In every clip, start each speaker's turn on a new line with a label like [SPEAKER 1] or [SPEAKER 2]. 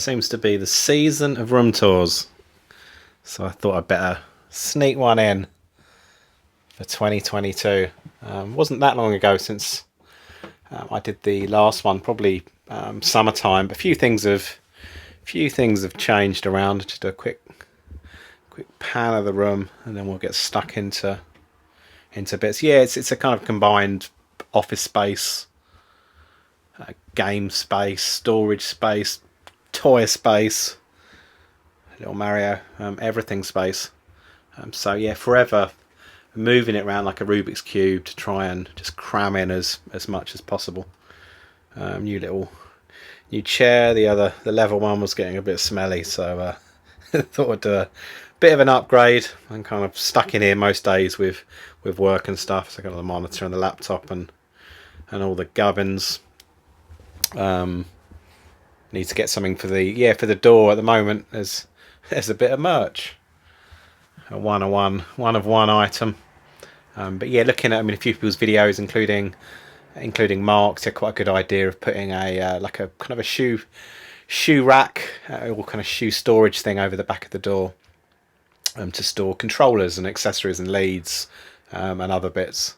[SPEAKER 1] seems to be the season of room tours, so I thought I'd better sneak one in for 2022. Wasn't that long ago since I did the last one, probably summertime. But a few things have changed around. Just a quick pan of the room, and then we'll get stuck into bits. Yeah, it's a kind of combined office space, game space, storage space, toy space, little Mario, everything space. So yeah, forever moving it around like a Rubik's Cube to try and just cram in as much as possible. New chair. The level one was getting a bit smelly, so thought I'd do a bit of an upgrade. I'm kind of stuck in here most days with work and stuff, so I got the monitor and the laptop and all the gubbins. Need to get something for the door. At the moment there's a bit of merch, a one of one item. But yeah, looking at a few people's videos, including Mark's, had quite a good idea of putting a like a kind of a shoe rack, or kind of shoe storage thing over the back of the door, to store controllers and accessories and leads, and other bits.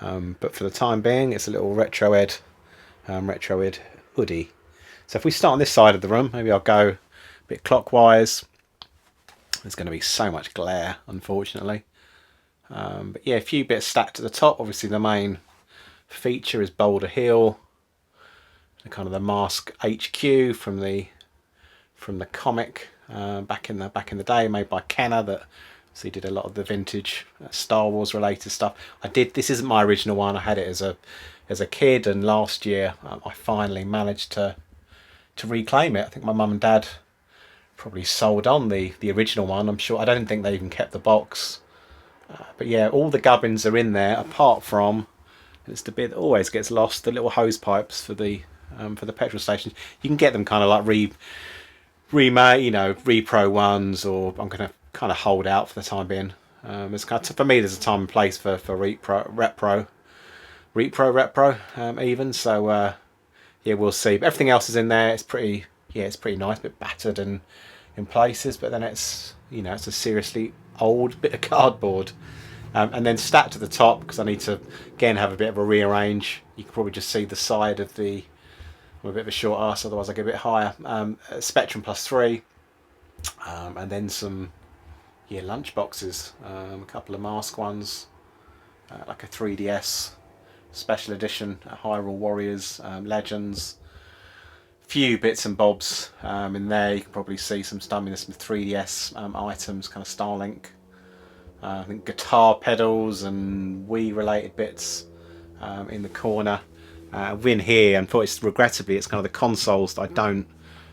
[SPEAKER 1] But for the time being, it's a little retroed hoodie. So if we start on this side of the room, maybe I'll go a bit clockwise. There's going to be so much glare, unfortunately. But yeah, a few bits stacked at the top. Obviously, the main feature is Boulder Hill, the kind of the Mask HQ from the comic back in the day, made by Kenner. That so he did a lot of the vintage Star Wars related stuff. This isn't my original one. I had it as a kid, and last year I finally managed to reclaim it. I think my mum and dad probably sold on the original one. I'm sure. I don't think they even kept the box. But yeah, all the gubbins are in there, apart from, and it's the bit that always gets lost, the little hose pipes for the petrol stations. You can get them kind of like remade, repro ones, or I'm going to kind of hold out for the time being. It's kind of, for me, there's a time and place for repro even. So yeah, we'll see. But everything else is in there. It's pretty nice, a bit battered and in places, but then it's it's a seriously old bit of cardboard. And then stacked to the top, because I need to again have a bit of a rearrange. You can probably just see the side of I'm a bit of a short arse, otherwise I get a bit higher. Spectrum Plus 3, and then some lunch boxes, a couple of mask ones, like a 3DS special edition, Hyrule Warriors, Legends, few bits and bobs in there. You can probably see some stuff. There's some 3DS items, kind of Starlink. I think guitar pedals and Wii related bits in the corner. Win here, unfortunately, regrettably, it's kind of the consoles that I don't,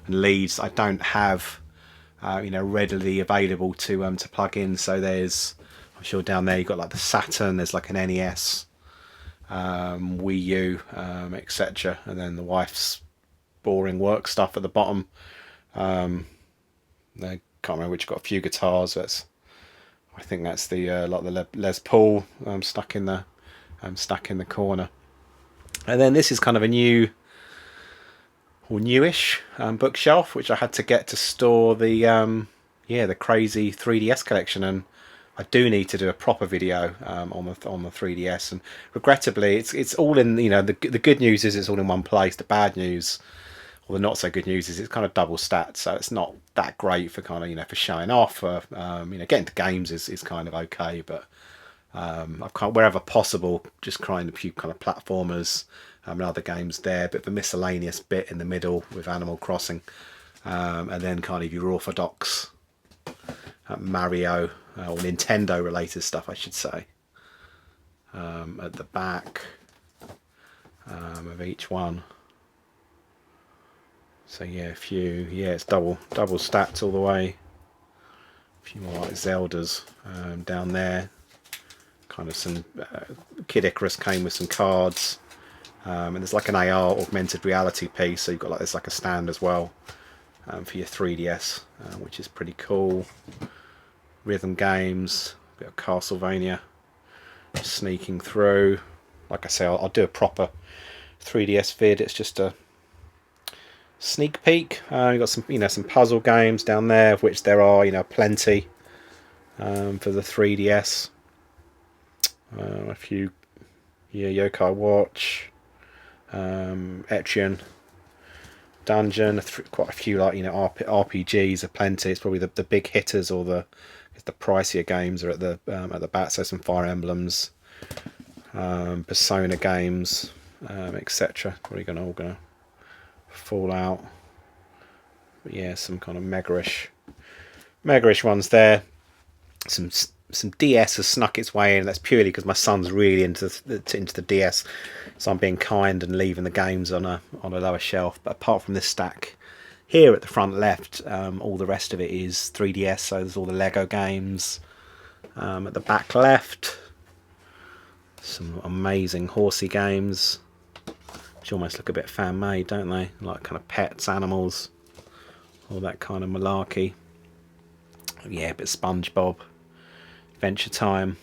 [SPEAKER 1] and leads I don't have, readily available to plug in. So there's, I'm sure down there you've got like the Saturn. There's like an NES, Wii U, etc. And then the wife's boring work stuff at the bottom. I can't remember which. Got a few guitars. I think that's the like the Les Paul stuck in the corner. And then this is kind of a newish bookshelf, which I had to get to store the crazy 3DS collection, and I do need to do a proper video on the 3DS. And regrettably, it's all in, the good news is it's all in one place. The bad news, or the not so good news, is it's kind of double stat, so it's not that great for kind of for showing off. Getting to games is kind of okay, but I've kind of, wherever possible, just trying a few kind of platformers and other games there, but the miscellaneous bit in the middle with Animal Crossing, and then kind of your orthodox Mario or Nintendo related stuff, I should say, at the back of each one. So yeah, a few, it's double stacked all the way. A few more like Zeldas down there. Kind of some Kid Icarus came with some cards, and there's like an AR augmented reality piece. So you've got there's like a stand as well for your 3DS, which is pretty cool. Rhythm games, a bit of Castlevania, sneaking through. Like I say, I'll do a proper 3DS vid. It's just sneak peek. You've got some, some puzzle games down there, of which there are, plenty for the 3DS. A few, Yokai Watch, Etrian Dungeon, quite a few RPGs are plenty. It's probably the big hitters, or the pricier games are at the back. So some Fire Emblems, Persona games, etc. Probably all gonna fall out. But yeah, some kind of mega-ish ones there. Some DS has snuck its way in. That's purely because my son's really into the DS, so I'm being kind and leaving the games on a lower shelf. But apart from this stack here at the front left, all the rest of it is 3DS. So there's all the Lego games. At the back left, some amazing horsey games, which almost look a bit fan made, don't they? Like kind of pets, animals, all that kind of malarkey. Yeah, a bit of SpongeBob, Adventure Time,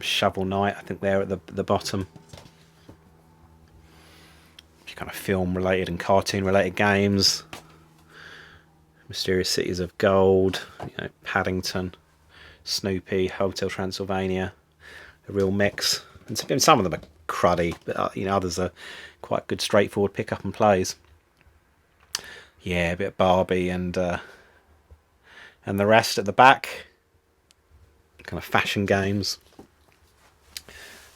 [SPEAKER 1] Shovel Knight, I think they're at the bottom. Kind of film related and cartoon related games. Mysterious Cities of Gold, Paddington, Snoopy, Hotel Transylvania, a real mix. And some of them are cruddy, but others are quite good, straightforward pick up and plays. Yeah, a bit of Barbie and the rest at the back. Kind of fashion games.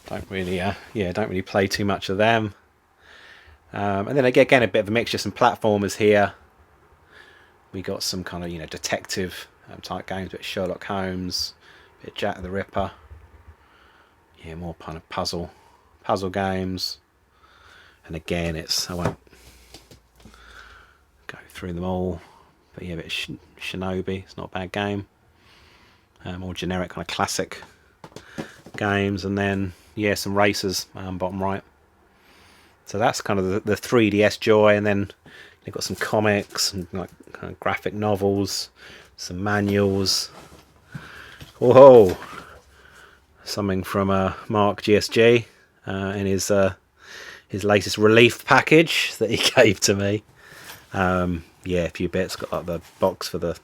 [SPEAKER 1] Don't really play too much of them. And then again, a bit of a mixture, some platformers here. We got some kind of detective type games, a bit of Sherlock Holmes, a bit of Jack the Ripper. Yeah, more kind of puzzle games. And again, I won't go through them all, but yeah, a bit of Shinobi. It's not a bad game. More generic kind of classic games, and then some racers bottom right. So that's kind of the 3DS joy, and then you've got some comics and like kind of graphic novels, some manuals. Whoa! Something from Mark GSG in his latest relief package that he gave to me. A few bits. Got like the box for the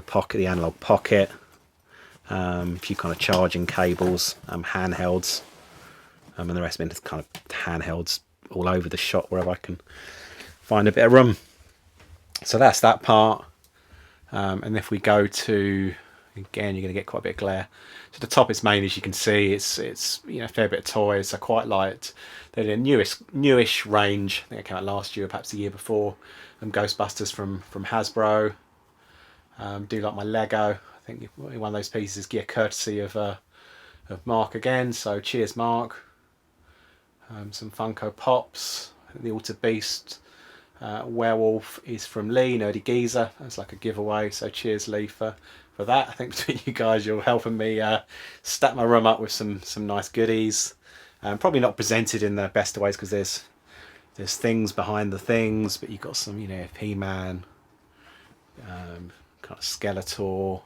[SPEAKER 1] pocket, the analog pocket. A few kind of charging cables, handhelds, and the rest of it is kind of handhelds all over the shop wherever I can find a bit of room. So that's that part. And if we go to, again, you're going to get quite a bit of glare. So the top is main, as you can see, it's a fair bit of toys. I quite liked the newish range. I think it came out last year, perhaps the year before. Ghostbusters from Hasbro. Do like my Lego. I think one of those pieces is courtesy of Mark again. So cheers, Mark. Some Funko Pops. The Alter Beast werewolf is from Lee, Nerdy Geezer. That's like a giveaway. So cheers, Lee, for that. I think between you guys, you're helping me stack my room up with some nice goodies. Probably not presented in the best of ways because there's things behind the things, but you've got some He-Man, kind of Skeletor.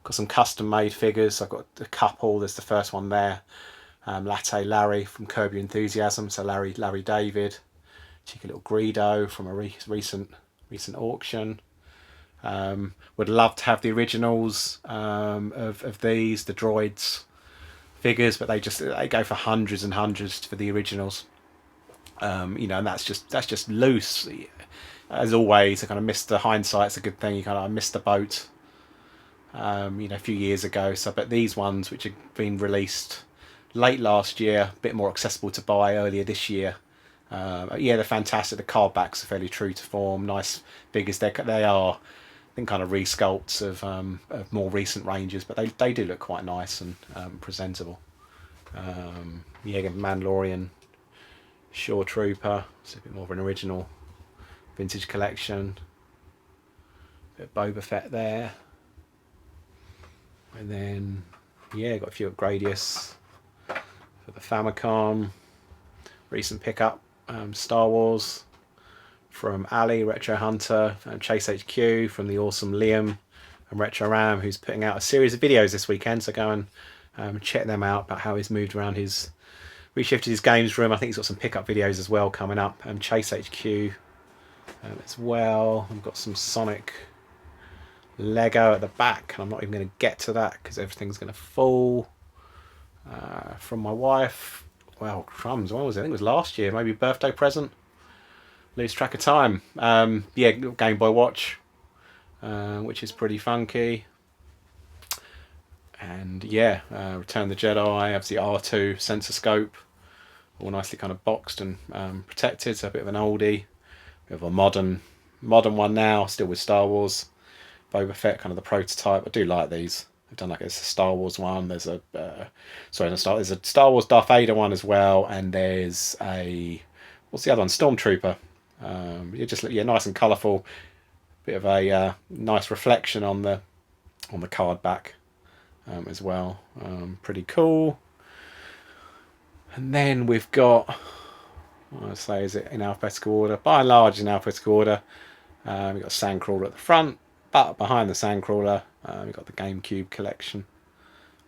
[SPEAKER 1] Got some custom made figures. I've got a couple. There's the first one there. Latte Larry from Curb Your Enthusiasm, so Larry David. Cheeky little Greedo from a recent auction. Would love to have the originals of these, the droids figures, but they go for hundreds and hundreds for the originals. And that's just loose. As always, I kind of missed the hindsight. It's a good thing. I missed the boat. A few years ago. So, but these ones, which have been released late last year, a bit more accessible to buy earlier this year. They're fantastic. The card backs are fairly true to form. Nice figures. They are, I think, kind of resculpts of more recent ranges, but they do look quite nice and presentable. Mandalorian, Shore Trooper. It's a bit more of an original vintage collection. A bit of Boba Fett there. And then, got a few at Gradius for the Famicom. Recent pickup, Star Wars from Ali, Retro Hunter, Chase HQ from the awesome Liam and Retro Ram, who's putting out a series of videos this weekend. So go and check them out about how he's moved around reshifted his games room. I think he's got some pickup videos as well coming up. Chase HQ as well. I've got some Sonic Lego at the back, and I'm not even going to get to that because everything's going to fall. From my wife. Well, crumbs, when was it? I think it was last year, maybe birthday present. Lose track of time. Yeah, Game Boy Watch, which is pretty funky. And yeah, Return of the Jedi. I have the R2 sensor scope, all nicely kind of boxed and protected. So a bit of an oldie. We have a modern one now, still with Star Wars. Boba Fett, kind of the prototype. I do like these. I've done like it's a Star Wars one. There's a there's a Star Wars Darth Vader one as well, and there's a what's the other one? Stormtrooper. Nice and colourful. Bit of a nice reflection on the card back as well. Pretty cool. And then we've got, I say, is it in alphabetical order? By and large, in alphabetical order. We've got a Sandcrawler at the front, but behind the Sandcrawler, we've got the GameCube collection,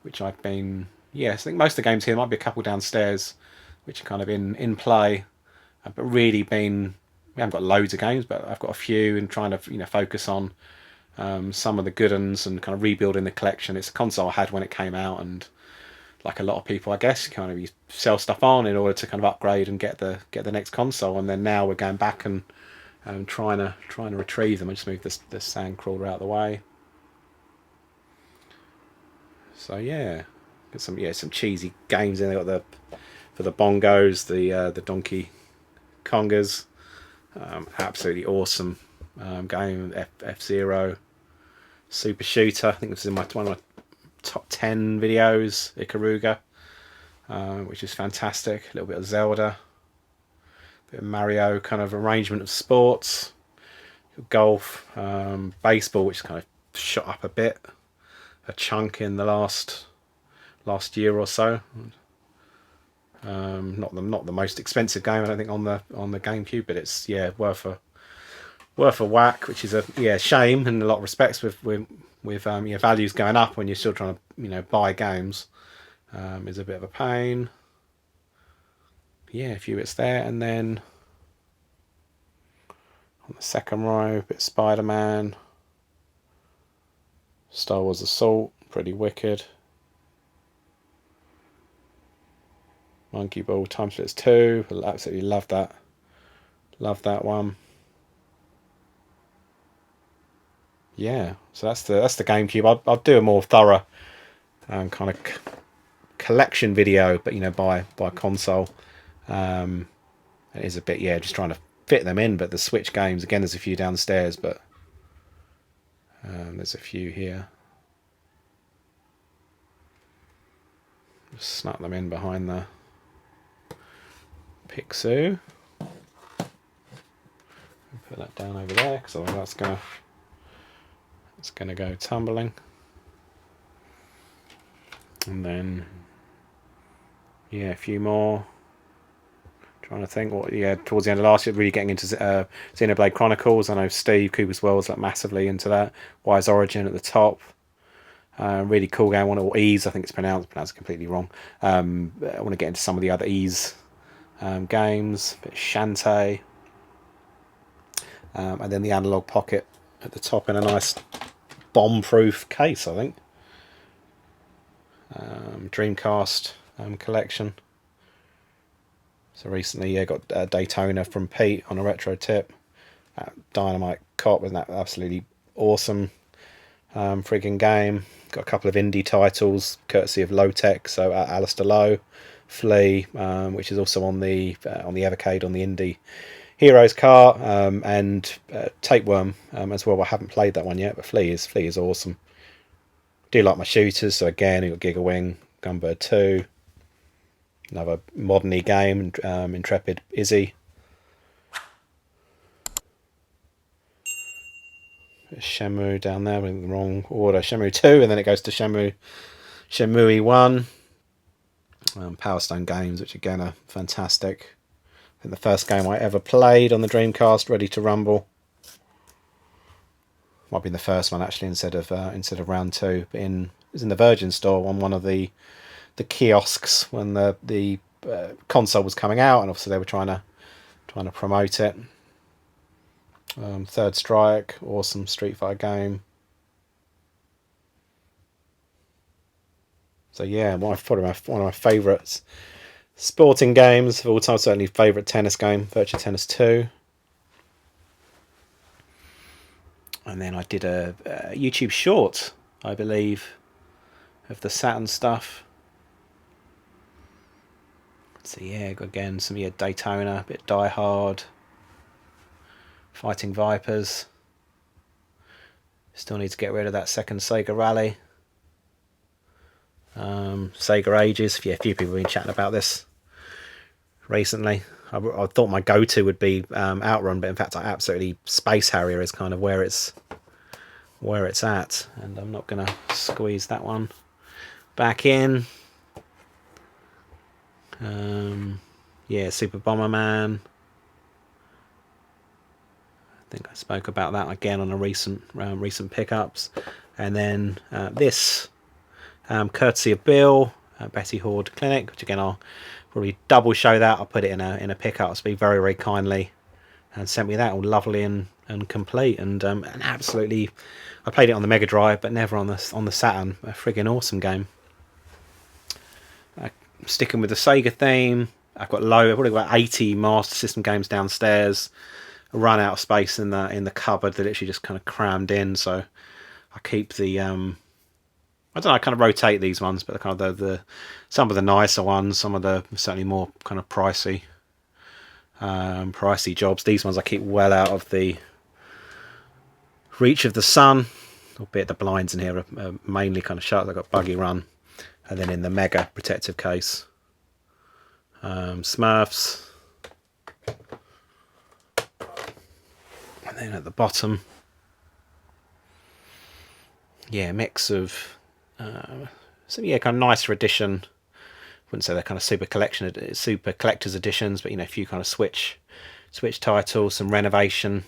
[SPEAKER 1] which I've been, I think most of the games here, there might be a couple downstairs, which are kind of in play, but really been, we haven't got loads of games, but I've got a few and trying to, focus on some of the good ones and kind of rebuilding the collection. It's a console I had when it came out, and like a lot of people, I guess, kind of you sell stuff on in order to kind of upgrade and get the next console, and then now we're going back and trying to retrieve them. I just moved this Sandcrawler out of the way. So yeah, got some cheesy games in there. Got for the bongos, the Donkey Kongers, absolutely awesome game. F-Zero, Super Shooter. I think this is one of my top 10 videos. Ikaruga, which is fantastic. A little bit of Zelda, a bit of Mario, kind of arrangement of sports, golf, baseball, which kind of shot up a bit, a chunk in the last year or so. Not the most expensive game, I don't think, on the GameCube, but it's worth a whack, which is a shame in a lot of respects with your values going up when you're still trying to buy games. Is a bit of a pain. A few bits there, and then on the second row, a bit of Spider-Man, Star Wars Assault, pretty wicked. Monkey Ball Time Splitters 2, absolutely love that. Love that one. Yeah, so that's the GameCube. I'll do a more thorough kind of collection video, but by console. It is a bit just trying to fit them in, but the Switch games, again, there's a few downstairs, but there's a few here. Just snap them in behind the Pixu. Put that down over there because otherwise it's gonna go tumbling. And then a few more. Trying to think what towards the end of last year, really getting into Xenoblade Chronicles. I know Steve Cooper's World's like massively into that. Wise Origin at the top. Really cool game. Or Ease, I think it's pronounced completely wrong. I want to get into some of the other Ease games. A bit of Shantae. And then the Analog Pocket at the top in a nice bomb-proof case, I think. Dreamcast collection. So recently, got Daytona from Pete on a retro tip. Dynamite Cop, wasn't that absolutely awesome frigging game? Got a couple of indie titles courtesy of Low Tech. So Alistair Lowe, Flea, which is also on the Evercade on the Indie Heroes cart, and Tapeworm as well. I haven't played that one yet, but Flea is awesome. Do like my shooters, so again, you've got Giga Wing, Gunbird 2, another modern game, Intrepid Izzy. Shenmue down there in the wrong order. Shenmue 2, and then it goes to Shenmue 1. Power Stone Games, which again are fantastic. I think the first game I ever played on the Dreamcast, Ready to Rumble. Might be the first one actually instead of round 2. But it was in the Virgin store on one of the kiosks when the console was coming out, and obviously they were trying to promote it. Third Strike, awesome Street Fighter game. So yeah, probably one of my favourites. Sporting games of all time, certainly favourite tennis game, Virtua Tennis 2. And then I did a YouTube short, I believe, of the Saturn stuff. So yeah, again, some Daytona, a bit Die Hard, Fighting Vipers. Still need to get rid of that second Sega Rally. Sega Ages. Yeah, a few people have been chatting about this recently. I thought my go-to would be Outrun, but in fact, Space Harrier is kind of where it's at, and I'm not gonna squeeze that one back in. Yeah, Super Bomberman. I think I spoke about that again on a recent pickups, and then this, courtesy of Bill, Betty Horde Clinic, which again I'll probably double show that. I'll put it in a pickup. Speak very, very kindly, and sent me that all lovely and complete, and absolutely. I played it on the Mega Drive, but never on the Saturn. A friggin' awesome game. Sticking with the Sega theme, I've probably got 80 Master System games downstairs. I run out of space in the cupboard that literally just kind of crammed in. So I keep the I don't know. I kind of rotate these ones, but kind of the some of the nicer ones, some of the certainly more kind of pricey jobs. These ones I keep well out of the reach of the sun. Albeit the blinds in here are mainly kind of shut. I've got Buggy Run. And then in the Mega protective case, Smurfs. And then at the bottom, yeah, mix of some kind of nicer edition. Wouldn't say they're kind of super collector's editions, but a few kind of Switch titles, some renovation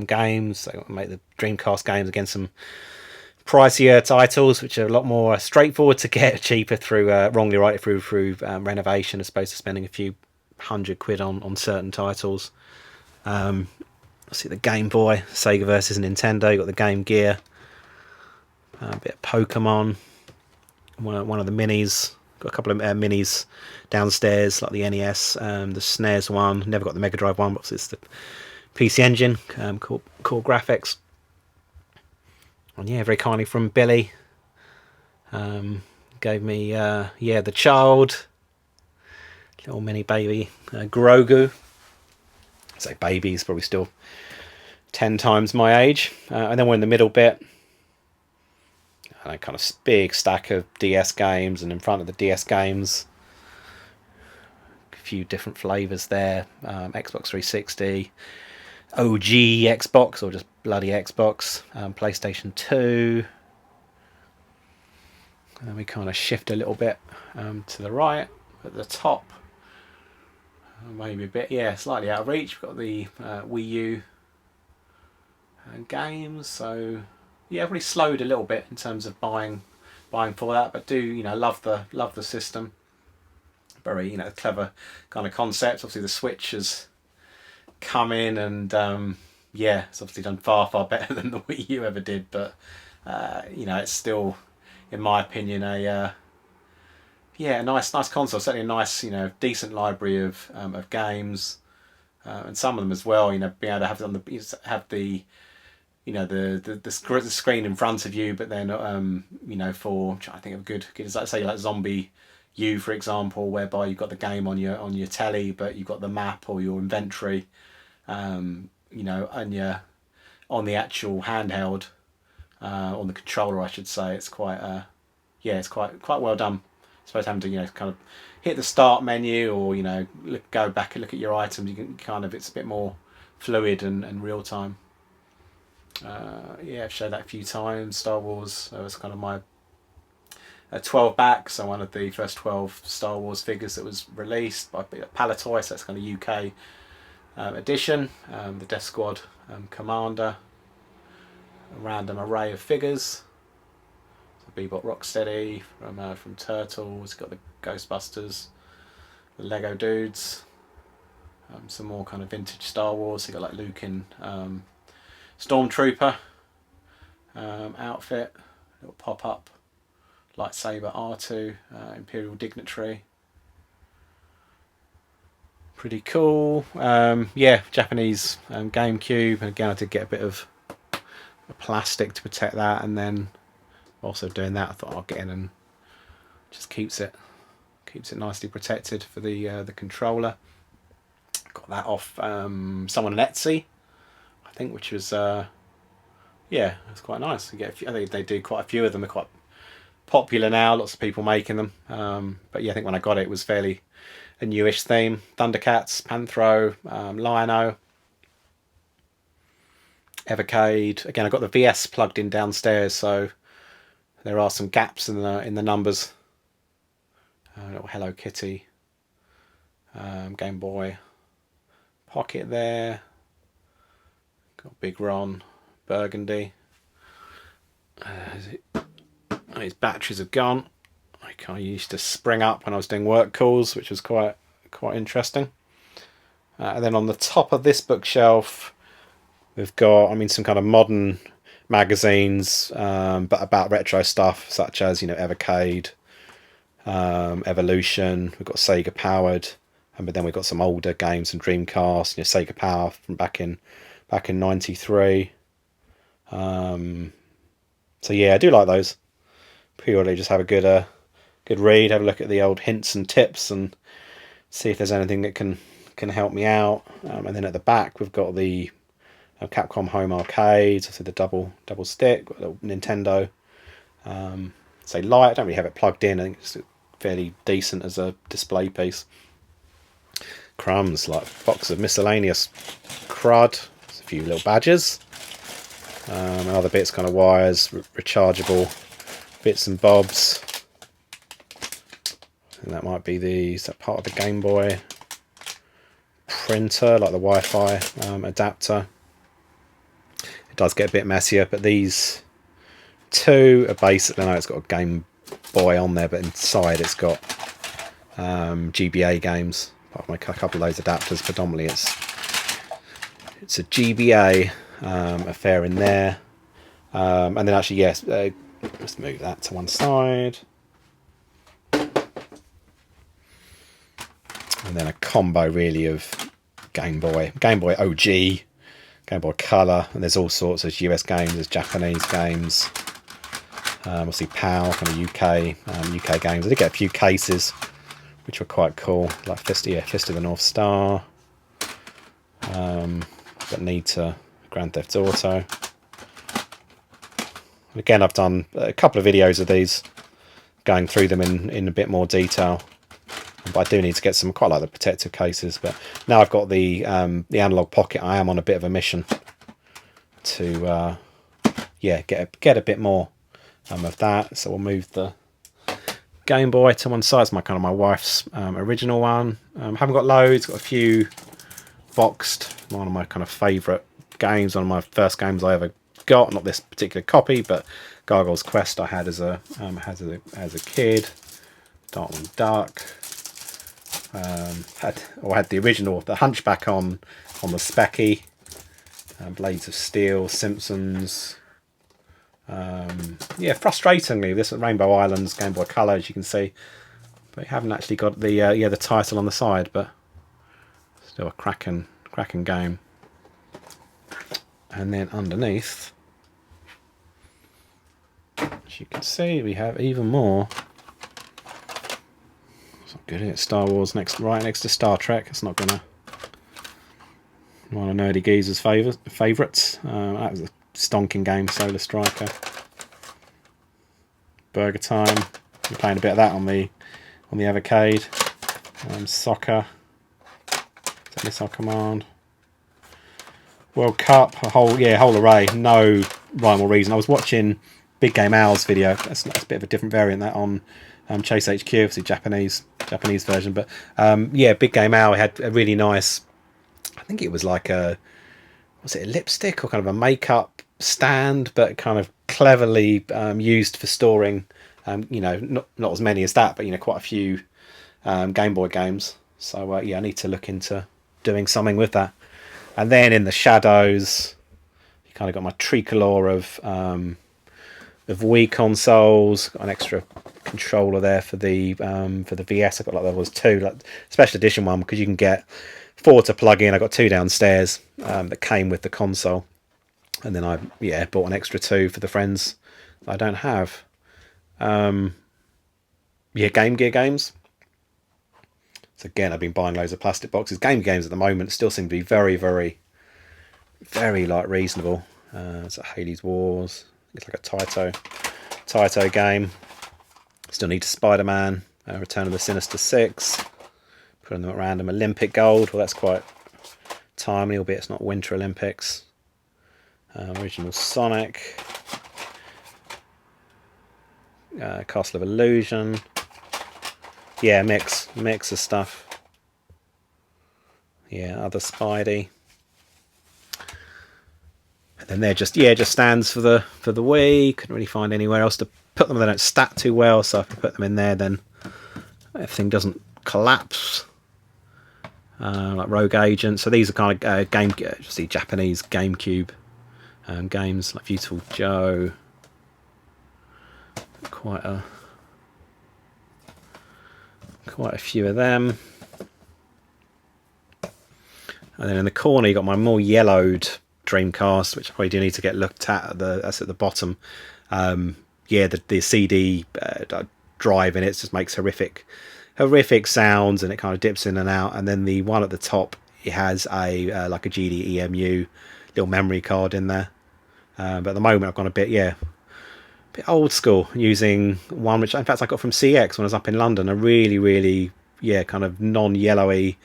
[SPEAKER 1] games. They make the Dreamcast games again, some pricier titles which are a lot more straightforward to get cheaper through wrongly right through renovation, as opposed to spending a few £100 on certain titles. See the Game Boy, Sega versus Nintendo. You got the Game Gear, a bit of Pokemon, one of the minis. Got a couple of minis downstairs, like the NES, the Snes one. Never got the Mega Drive one, but it's the PC Engine, cool graphics. And yeah, very kindly from Billy, gave me the Child, little mini baby Grogu. I say baby, he's probably still 10 times my age. And then we're in the middle bit, and a kind of big stack of DS games, and in front of the DS games, a few different flavours there. Xbox 360, OG Xbox, or just bloody Xbox, PlayStation 2. And then we kind of shift a little bit to the right at the top. Maybe a bit, slightly out of reach. We've got the Wii U games, so yeah, really slowed a little bit in terms of buying for that, but do love the system. Very clever kind of concept. Obviously the Switch has come in, and it's obviously done far better than the Wii U ever did, but it's still, in my opinion, a nice console. Certainly a nice decent library of games, and some of them as well. Being able to have the screen in front of you, but then for I'm trying to think of good say like Zombie U, for example, whereby you've got the game on your telly, but you've got the map or your inventory and on the actual handheld, on the controller, I should say. It's quite it's quite well done. I suppose having to kind of hit the start menu, or go back and look at your items, you can kind of, it's a bit more fluid and real time. I've showed that a few times. Star Wars, that was kind of my 12 back, so one of the first 12 Star Wars figures that was released by Palitoy, so that's kind of UK edition. The Death Squad Commander, a random array of figures. So Bebop Rocksteady from Turtles, got the Ghostbusters, the Lego Dudes, some more kind of vintage Star Wars. So you got like Luke in Stormtrooper outfit, little pop-up lightsaber R2, Imperial Dignitary. Pretty cool. Yeah, Japanese GameCube, and again I did get a bit of plastic to protect that, and then also doing that I thought I'll get in and just keeps it nicely protected for the controller. Got that off someone on Etsy, I think, which was yeah, it's quite nice. You get I think they do quite a few of them. They're quite popular now, lots of people making them, but yeah, I think when I got it, it was fairly a newish theme. Thundercats, Panthro, Lion-O, Evercade. Again, I got the VS plugged in downstairs, so there are some gaps in the numbers. Little Hello Kitty, Game Boy Pocket there. Got Big Ron, Burgundy. His batteries have gone. I used to spring up when I was doing work calls, which was quite interesting. And then on the top of this bookshelf, we've got, I mean, some kind of modern magazines, but about retro stuff, such as, you know, Evercade, Evolution. We've got Sega Powered, but then we've got some older games and Dreamcast, you know, Sega Power from back in '93. So yeah, I do like those. Purely just have a good read, have a look at the old hints and tips, and see if there's anything that can help me out. And then at the back we've got the Capcom Home Arcade, so the double stick, got a little Nintendo. Say light, I don't really have it plugged in. I think it's fairly decent as a display piece. Crumbs, like a box of miscellaneous crud, a few little badges, and other bits, kind of wires, rechargeable bits and bobs. And that might be is that part of the Game Boy printer, like the Wi-Fi adapter. It does get a bit messier, but these two are basically, no, it's got a Game Boy on there, but inside it's got GBA games. Apart from a couple of those adapters, predominantly it's a GBA affair in there. And then actually, yes, let's move that to one side. And then a combo really of Game Boy OG, Game Boy Color, and there's all sorts of US games, there's Japanese games, obviously PAL, kind of UK games. I did get a few cases which were quite cool, like Fist of the North Star, but need to Grand Theft Auto. Again, I've done a couple of videos of these, going through them in a bit more detail. But I do need to get some, quite like the protective cases. But now I've got the analog pocket, I am on a bit of a mission to yeah, get a bit more of that. So we'll move the Game Boy to one side. It's my wife's original one. Haven't got loads, got a few boxed. One of my kind of favourite games, one of my first games I ever got. Not this particular copy, but Gargoyle's Quest I had as a kid. Darkwing Duck. Had the original, the Hunchback on the Specky. Blades of Steel, Simpsons. Yeah, frustratingly, this Rainbow Islands Game Boy Color, as you can see, but you haven't actually got the title on the side, but still a cracking game. And then underneath, as you can see, we have even more. It's not good, is it? Star Wars right next to Star Trek. It's not gonna. One of Nerdy Geezer's favourites. That was a stonking game, Solar Striker. Burger Time. We're playing a bit of that on the Evercade. Soccer. Is that Missile Command? World Cup. A whole array. No rhyme or reason. I was watching Big Game Al's video. That's a bit of a different variant that on Chase HQ, obviously Japanese version. But yeah, Big Game Al had a really nice. I think it was like was it a lipstick or kind of a makeup stand, but kind of cleverly used for storing, you know, not as many as that, but you know, quite a few Game Boy games. So yeah, I need to look into doing something with that. And then in the shadows, kind of got my tricolor of Wii consoles. Got an extra controller there for the VS. I got like there was 2 like special edition one because you can get 4 to plug in. I got 2 downstairs that came with the console, and then I bought an extra 2 for the friends that I don't have. Game Gear games. So again, I've been buying loads of plastic boxes. Game Gear games at the moment still seem to be very, very, very like reasonable. It's like Haley's Wars. It's like a Taito game. Still need Spider-Man, Return of the Sinister Six. Putting them at random. Olympic Gold. Well, that's quite timely, albeit it's not Winter Olympics. Original Sonic. Castle of Illusion. Yeah, mix of stuff. Yeah, other Spidey. And then they're just stands for the Wii. Couldn't really find anywhere else to put them. They don't stack too well, so if I put them in there, then everything doesn't collapse. Like Rogue Agent. So these are kind of just the Japanese GameCube games, like Beautiful Joe. Quite a few of them. And then in the corner you got my more yellowed Dreamcast, which I probably do need to get looked at. That's at the bottom. The CD drive in it just makes horrific sounds, and it kind of dips in and out. And then the one at the top, it has a like a GDEMU little memory card in there. But at the moment I've gone a bit old school, using one which in fact I got from CX when I was up in London. A really kind of non-yellowy,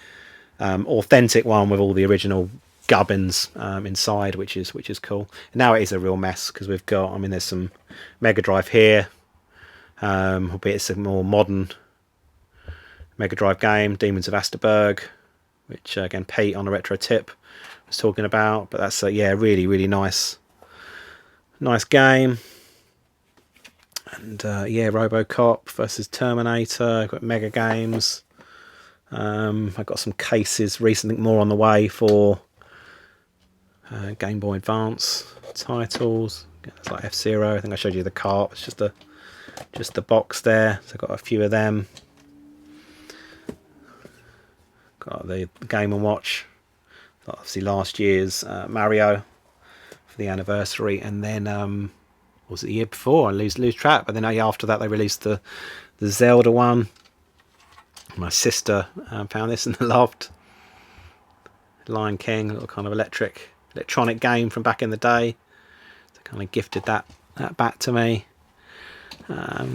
[SPEAKER 1] authentic one with all the original gubbins inside, which is cool. Now it is a real mess because we've got, there's some Mega Drive here, albeit it's a more modern Mega Drive game, Demons of Asterberg, which again Pete on a retro tip was talking about. But that's really nice game. And RoboCop versus Terminator. I've got Mega Games. I've got some cases recently, more on the way for Game Boy Advance titles. It's like F-Zero. I think I showed you the cart. It's just the box there. So I've got a few of them. Got the Game & Watch. Obviously last year's Mario for the anniversary, and then was it the year before? I lose track. But then after that they released the Zelda one. My sister found this in the loft. Lion King, a little kind of electronic game from back in the day. So kind of gifted that back to me. A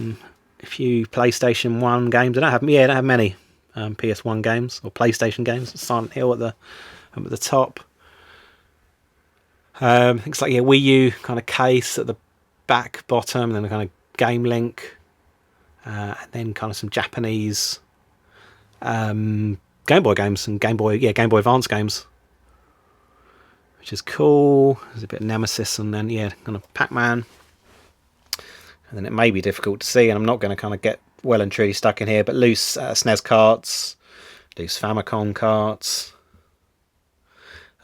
[SPEAKER 1] few PlayStation 1 games. I don't have many PS1 games or PlayStation games. Silent Hill at the top. Things like Wii U kind of case at the back bottom, and then a kind of Game Link, and then kind of some Japanese Game Boy games and Game Boy Advance games, which is cool. There's a bit of Nemesis, and then kind of Pac-Man. And then it may be difficult to see, and I'm not going to kind of get well and truly stuck in here, but loose Snes carts, loose Famicom carts,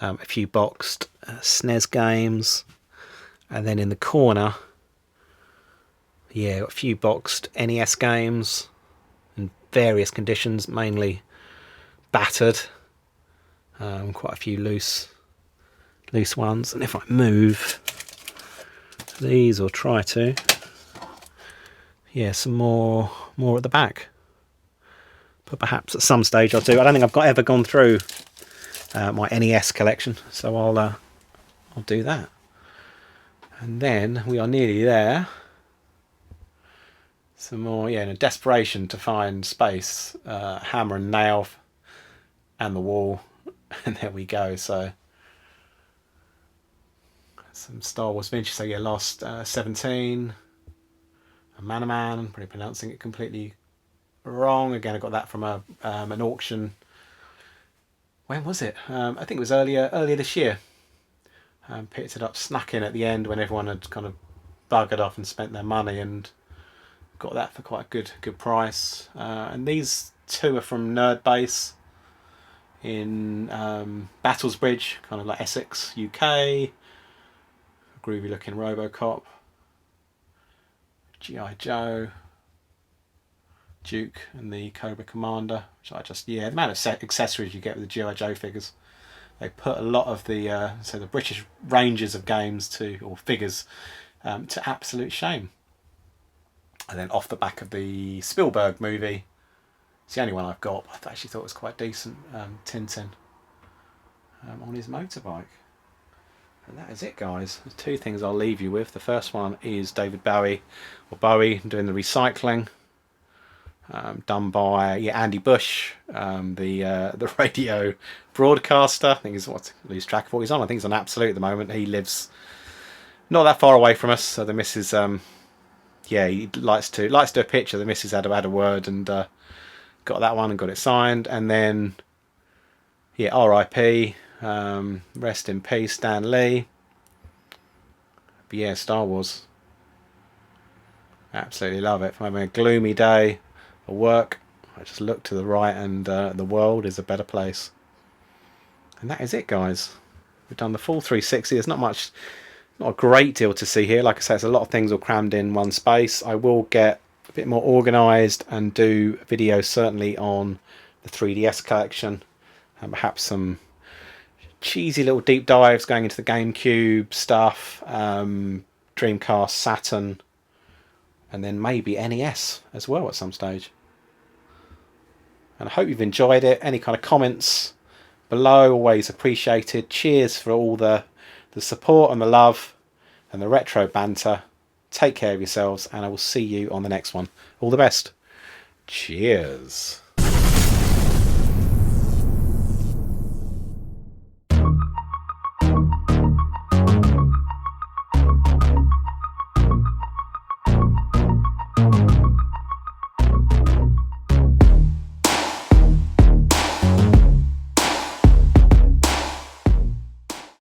[SPEAKER 1] a few boxed Snes games, and then in the corner, a few boxed NES games in various conditions, mainly battered. Quite a few loose ones. And if I move these, or try to, some more at the back. But perhaps at some stage I'll do. I don't think I've ever gone through my NES collection, so I'll do that. And then we are nearly there. Some more, in a desperation to find space, hammer and nail and the wall, and there we go. So some Star Wars vintage. So Lost 17, a Man-O-Man. I'm probably pronouncing it completely wrong. Again, I got that from an auction. When was it? I think it was earlier this year. Picked it up, snuck in at the end when everyone had kind of buggered off and spent their money, and got that for quite a good price. And these two are from Nerd Base in Battlesbridge, kind of like Essex, UK. groovy looking Robocop, G.I. Joe, Duke and the Cobra Commander, which I just, yeah, the amount of accessories you get with the G.I. Joe figures. They put a lot of the so the British ranges of games or figures to absolute shame. And then off the back of the Spielberg movie, it's the only one I've got. I actually thought it was quite decent. Tintin on his motorbike. And that is it, guys. There's two things I'll leave you with. The first one is David Bowie, or Bowie, doing the recycling. Done by Andy Bush, the radio broadcaster. I think he's lose track of what he's on. I think he's on Absolute at the moment. He lives not that far away from us, so the missus, he likes to do a picture. The missus had a word and got that one and got it signed. And then R.I.P. Rest in peace, Stan Lee. But yeah, Star Wars. Absolutely love it. From having a gloomy day at work, I just look to the right and the world is a better place. And that is it, guys. We've done the full 360. There's not a great deal to see here. Like I say, it's a lot of things all crammed in one space. I will get a bit more organised and do videos certainly on the 3DS collection, and perhaps some cheesy little deep dives going into the GameCube stuff, Dreamcast, Saturn, and then maybe NES as well at some stage. And I hope you've enjoyed it. Any kind of comments below, always appreciated. Cheers for all the support and the love and the retro banter. Take care of yourselves, and I will see you on the next one. All the best. Cheers.